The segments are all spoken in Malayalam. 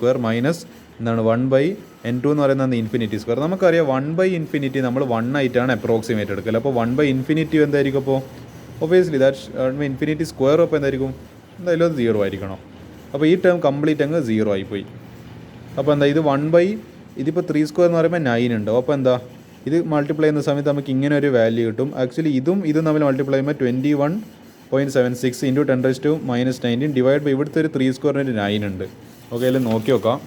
സ്ക്വയർ മൈനസ് എന്താണ് 1/n2 എന്ന് പറയുന്നത് ഇൻഫിനിറ്റി സ്ക്വയർ. നമുക്കറിയാം 1/∞ നമ്മൾ 1 ആയിട്ടാണ് അപ്രോക്സിമേറ്റ് എടുക്കൽ. അപ്പോൾ 1/∞ എന്തായിരിക്കും? അപ്പോൾ ഒബിയസ്ലി ദാറ്റ് ഇൻഫിനിറ്റി സ്ക്വയർ അപ്പോൾ എന്തായിരിക്കും? എന്തായാലും അത് 0 ആയിരിക്കണം. അപ്പോൾ ഈ ടേം കംപ്ലീറ്റ് അങ്ങ് 0 ആയിപ്പോയി. അപ്പോൾ എന്താ ഇത് ഇതിപ്പോൾ 3 സ്ക്വയർ എന്ന് പറയുമ്പോൾ 9 ഉണ്ടാവും. അപ്പോൾ എന്താ ഇത് മൾട്ടിപ്ലൈ ചെയ്യുന്ന സമയത്ത് നമുക്ക് ഇങ്ങനെ ഒരു വാല്യൂ കിട്ടും. ആക്ച്വലി ഇതും തമ്മിൽ മൾട്ടിപ്ലൈ ചെയ്യുമ്പോൾ 21.76 ഇൻറ്റു 10⁻⁻19 ഡിവൈഡ് ബൈ ഇവിടുത്തെ ഒരു 3 സ്ക്വയറിന് 9 ഉണ്ട്. ഓക്കെ, അതിൽ നോക്കി നോക്കാം.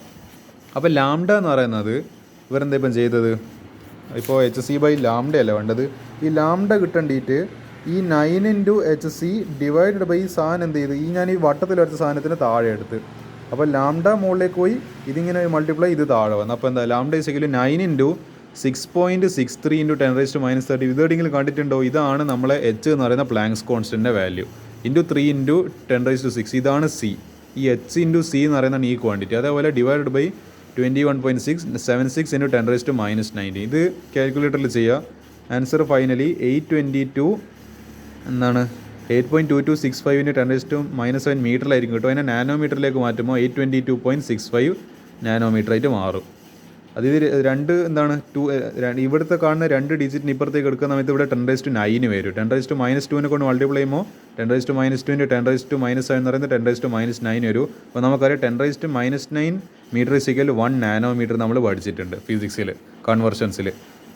അപ്പോൾ ലാംഡ എന്ന് പറയുന്നത് ഇവരെന്താ ഇപ്പം ചെയ്തത്? ഇപ്പോൾ HC/λ അല്ല വേണ്ടത്. ഈ ലാംഡ കിട്ടേണ്ടിയിട്ട് ഈ 9 ഇൻറ്റു HC ഡിവൈഡഡ് ബൈ ഈ സാധനം എന്ത് ചെയ്ത് ഞാൻ ഈ വട്ടത്തിൽ വരച്ച സാധനത്തിന് താഴെ എടുത്ത്. അപ്പോൾ ലാംഡ മുകളിലേക്ക് പോയി ഇതിങ്ങനെ മൾട്ടിപ്ലൈ ഇത് താഴെ വന്നു. അപ്പോൾ എന്താ ലാംഡ ഇസെക്കൽ 9 ഇൻറ്റു 6.63 ഇൻറ്റു 10⁻30 ഇതെവിടെയെങ്കിലും കണ്ടിട്ടുണ്ടോ? ഇതാണ് നമ്മളെ H എന്ന് പറയുന്ന പ്ലാങ്ക്സ് കോൺസ്റ്റൻറ്റിൻ്റെ വാല്യൂ. ഇൻറ്റു 3 ഇൻറ്റു 10⁻6 ഇതാണ് C. ഈ H ഇൻറ്റു C എന്ന് പറയുന്നതാണ് ഈ ക്വാണ്ടിറ്റി. അതേപോലെ ഡിവൈഡ് ബൈ 21.676 ഇൻറ്റു 10⁻⁻19 ഇത് കാൽക്കുലേറ്ററിൽ ചെയ്യുക. ആൻസർ ഫൈനലി 822 എന്താണ് 8.2265 ഇൻറ്റു 10⁻⁻7 മീറ്ററിലായിരിക്കും കിട്ടും. അതിനെ നാനോമീറ്ററിലേക്ക് മാറ്റുമ്പോൾ 822.65 നാനോമീറ്റർ ആയിട്ട് മാറും. അത് ഇത് എന്താണ് ഇവിടുത്തെ കാണുന്ന 2 ഡിജിറ്റിന് ഇപ്പുറത്തേക്ക് എടുക്കുന്ന സമയത്ത് ഇവിടെ 10⁻9 വരും. 10⁻2 കൊണ്ട് മൾട്ടിപ്ലൈ ചെയ്യുമ്പോൾ 10⁻2 ഇൻറ്റു 10⁻7 എന്ന് പറയുന്നത് 10⁻9 വരും. അപ്പോൾ നമുക്കറിയാം 10⁻9 മീറ്റർ ഇസിക്കൽ 1 നാനോമീറ്റർ നമ്മൾ പഠിച്ചിട്ടുണ്ട് ഫിസിക്സിൽ കൺവേർഷൻസിൽ.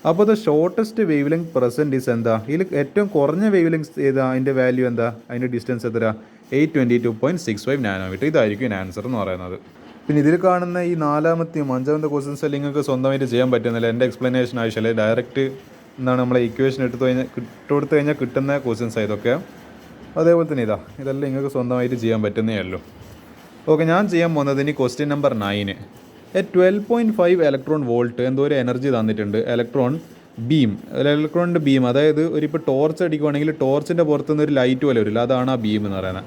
അപ്പോൾ the shortest wave length present is എന്താ? ഇതിൽ ഏറ്റവും കുറഞ്ഞ വേവ് ലെങ്ത് ഏതാ? അതിൻ്റെ വാല്യൂ എന്താ? അതിൻ്റെ ഡിസ്റ്റൻസ് എത്ര? 822.65 നാനോമീറ്റർ. ഇതായിരിക്കും ആൻസർ എന്ന് പറയുന്നത്. പിന്നെ ഇതിൽ കാണുന്ന ഈ 4ാമത്തെയും 5ാമത്തെ ക്വസ്റ്റ്യൻസ് എല്ലാം നിങ്ങൾക്ക് സ്വന്തമായിട്ട് ചെയ്യാൻ പറ്റുന്നില്ല. എൻ്റെ എക്സ്പ്ലനേഷൻ ആവശ്യമില്ല. ഡയറക്റ്റ് നമ്മളെ ഇക്വേഷൻ ഇട്ടുകൊടുത്തു കഴിഞ്ഞാൽ കിട്ടുന്ന ക്വസ്റ്റ്യൻസ് ഇതൊക്കെ. അതേപോലെ തന്നെ ഇതെല്ലാം നിങ്ങൾക്ക് സ്വന്തമായിട്ട് ചെയ്യാൻ പറ്റുന്നേ ഉള്ളൂ. ഓക്കെ, ഞാൻ ചെയ്യാൻ പോകുന്നത് ഇനി ക്വസ്റ്റ്യൻ നമ്പർ 9. 12.5 ഇലക്ട്രോൺ വോൾട്ട് എന്തോ ഒരു എനർജി തന്നിട്ടുണ്ട്. ഇലക്ട്രോണിൻ്റെ ബീം, അതായത് ഇപ്പോൾ ടോർച്ച് അടിക്കുവാണെങ്കിൽ ടോർച്ചിൻ്റെ പുറത്തുനിന്ന് ഒരു ലൈറ്റ് പോലെ വരില്ല, അതാണ് ആ ബീം എന്ന് പറയുന്നത്.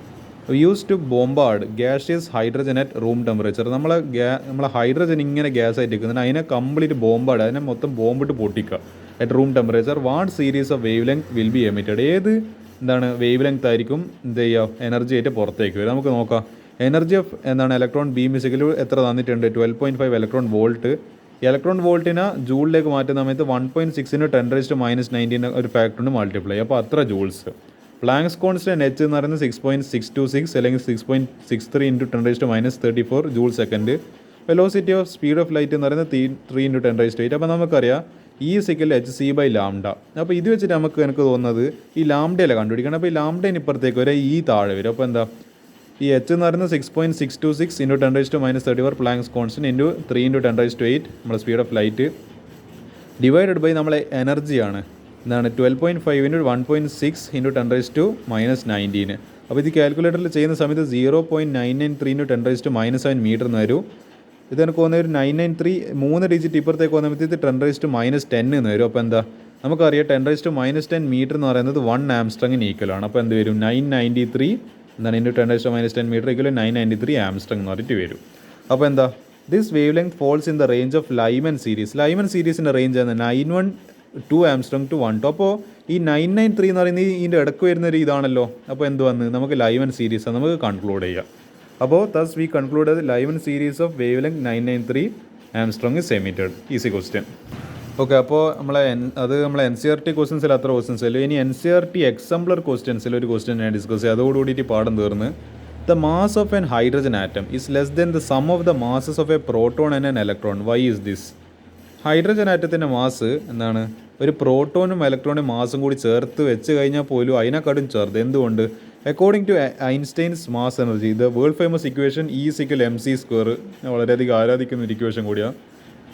Use to bombard gaseous hydrogen at room temperature. നമ്മളെ ഹൈഡ്രജൻ ഇങ്ങനെ ഗ്യാസ് ആയിട്ട് നിൽക്കുന്നുണ്ട്, അതിനെ കംപ്ലീറ്റ് ബോംബാർഡ്, അതിനെ മൊത്തം ബോംബിട്ട് പൊട്ടിക്കുക at room temperature. What series of wavelength will be emitted? ഏത് വേവ് ലെങ്ത് ആയിരിക്കും എനർജി ആയിട്ട് പുറത്തേക്ക് വരും? നമുക്ക് നോക്കാം. Energy of electron beam is equal എത്ര തന്നിട്ടുണ്ട്? 12.5 ഇലക്ട്രോൺ വോൾട്ട്. ഇലക്ട്രോൺ വോൾട്ടിനെ ജൂളിലേക്ക് മാറ്റുന്ന സമയത്ത് 1.6 × 10⁻⁻19 ഒരു ഫാക്ടറിന് മൾട്ടിപ്ലൈ, അപ്പോൾ അത്ര ജൂൾസ്. പ്ലാങ്ക്സ് കോൺസ്റ്റൻറ്റ് എച്ച് എന്ന് പറയുന്നത് 6.626 അല്ലെങ്കിൽ 6.63 into 10⁻34 joule second. Velocity of speed of light എന്ന് പറയുന്നത് 3 ഇൻറ്റു 10⁸. അപ്പോൾ നമുക്കറിയാം E = hc/λ. അപ്പോൾ ഇത് വെച്ചിട്ട് എനിക്ക് തോന്നുന്നത് ഈ ലാംഡയല്ലേ കണ്ടുപിടിക്കണം. അപ്പോൾ ഈ ലാംഡേന് ഇപ്പുറത്തേക്ക് വരെ ഈ താഴെ വരും. അപ്പോൾ എന്താ ഈ എച്ച് എന്ന് പറയുന്നത് 6.626 into 10⁻34 Planck's constant into 3 into 10⁸ നമ്മുടെ speed of light divided by നമ്മളെ എനർജിയാണ് എന്താണ് 12.5 ഇൻറ്റു 1.6 ഇൻറ്റു 10⁻19. അപ്പോൾ ഇത് കാൽക്കുലേറ്ററിൽ ചെയ്യുന്ന സമയത്ത് 0.993 ഇൻറ്റു 10⁻7 മീറ്റർ എന്ന് വരും. ഇതെനിക്ക് തോന്നുന്ന ഒരു 993 3 ഡിജിറ്റ് ഇപ്പുറത്തേക്ക് വന്നപ്പോഴത്തേക്ക് 10⁻10 എന്ന് വരും. അപ്പോൾ എന്താ നമുക്കറിയാം 10⁻10 മീറ്റർ എന്ന് പറയുന്നത് 1 ആംസ്ട്രങ്ങിന് ഈക്വലാണ്. അപ്പോൾ എന്ത് വരും 993 എന്താണ് ഇൻറ്റു 10⁻10 മീറ്റർ ഈക്വൽ 993 ആംസ്ട്രങ് എന്ന് പറഞ്ഞിട്ട് വരും. അപ്പോൾ എന്താ this wavelength falls in the range of Lyman series. Lyman സീരീസിൻ്റെ റേഞ്ച് ആണ് 912 ആംസ്ട്രങ് ടു 1. അപ്പോൾ ഈ 993 എന്ന് പറയുന്നത് ഇതിൻ്റെ ഇടയ്ക്ക് വരുന്ന ഒരു ഇതാണല്ലോ. അപ്പോൾ എന്ത് വന്ന് നമുക്ക് ലൈമൻ സീരീസ് നമുക്ക് കൺക്ലൂഡ് ചെയ്യാം. അപ്പോൾ thus we concluded the Lyman series of wavelength 993 Armstrong is emitted. Easy question. Okay, അപ്പോൾ നമ്മളെ NCERT ക്വസ്റ്റ്യൻസിൽ അത്ര ക്വസ്റ്റ്യൻസ് അല്ലേ. ഇനി NCERT എക്സാംപ്ലർ ക്വസ്റ്റ്യൻസിൽ ഒരു ക്വസ്റ്റ്യൻ ഞാൻ ഡിസ്കസ് ചെയ്യാം. അതോടുകൂടിയിട്ട് പാഠം തീർന്ന്. The mass of an hydrogen atom is less than the sum of the masses of a proton and an electron. Why is this? Hydrogen ആറ്റത്തിൻ്റെ മാസ് എന്താണ് ഒരു പ്രോട്ടോണും ഇലക്ട്രോണും മാസും കൂടി ചേർത്ത് വെച്ച് കഴിഞ്ഞാൽ പോലും അതിനെക്കാട്ടും ചേർത്ത്. എന്തുകൊണ്ട്? According to Einstein's mass energy the world famous equation E = mc². ഞാൻ വളരെയധികം ആരാധിക്കുന്ന ഒരു ഇക്വേഷൻ കൂടിയാണ്.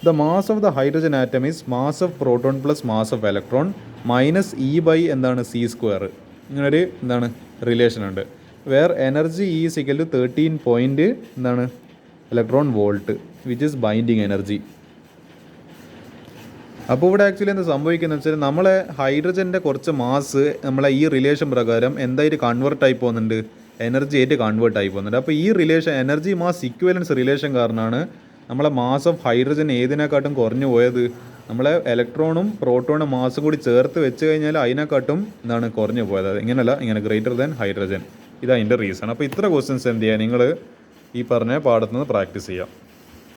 The mass of the hydrogen atom is mass of proton plus mass of electron minus E/c². ഇങ്ങനൊരു റിലേഷൻ ഉണ്ട്. Where energy E = 13 electron volt which is binding energy. അപ്പോൾ ഇവിടെ ആക്ച്വലി എന്താ സംഭവിക്കുന്നത് വെച്ചാൽ നമ്മളെ ഹൈഡ്രജൻ്റെ കുറച്ച് മാസ് നമ്മളെ ഈ റിലേഷൻ പ്രകാരം എന്തായിട്ട് കൺവേർട്ടായി പോകുന്നുണ്ട്, എനർജി ആയിട്ട് കൺവേർട്ടായി പോകുന്നുണ്ട്. അപ്പോൾ ഈ റിലേഷൻ എനർജി മാസ് ഇക്വലൻസ് റിലേഷൻ കാരണമാണ് നമ്മളെ മാസ് ഓഫ് ഹൈഡ്രജൻ ഏതിനെക്കാട്ടും കുറഞ്ഞു പോയത്. നമ്മളെ ഇലക്ട്രോണും പ്രോട്ടോണും മാസും കൂടി ചേർത്ത് വെച്ച് കഴിഞ്ഞാൽ അതിനെക്കാട്ടും കുറഞ്ഞു പോയത്. ഇങ്ങനെയല്ല, ഇങ്ങനെ ഗ്രേറ്റർ ദാൻ ഹൈഡ്രജൻ. ഇതാണ് അതിൻ്റെ റീസൺ. അപ്പോൾ ഇത്ര ക്വസ്റ്റ്യൻസ് എന്ത് ചെയ്യുക, നിങ്ങൾ ഈ പറഞ്ഞ പാഠത്തുനിന്ന് പ്രാക്ടീസ് ചെയ്യാം.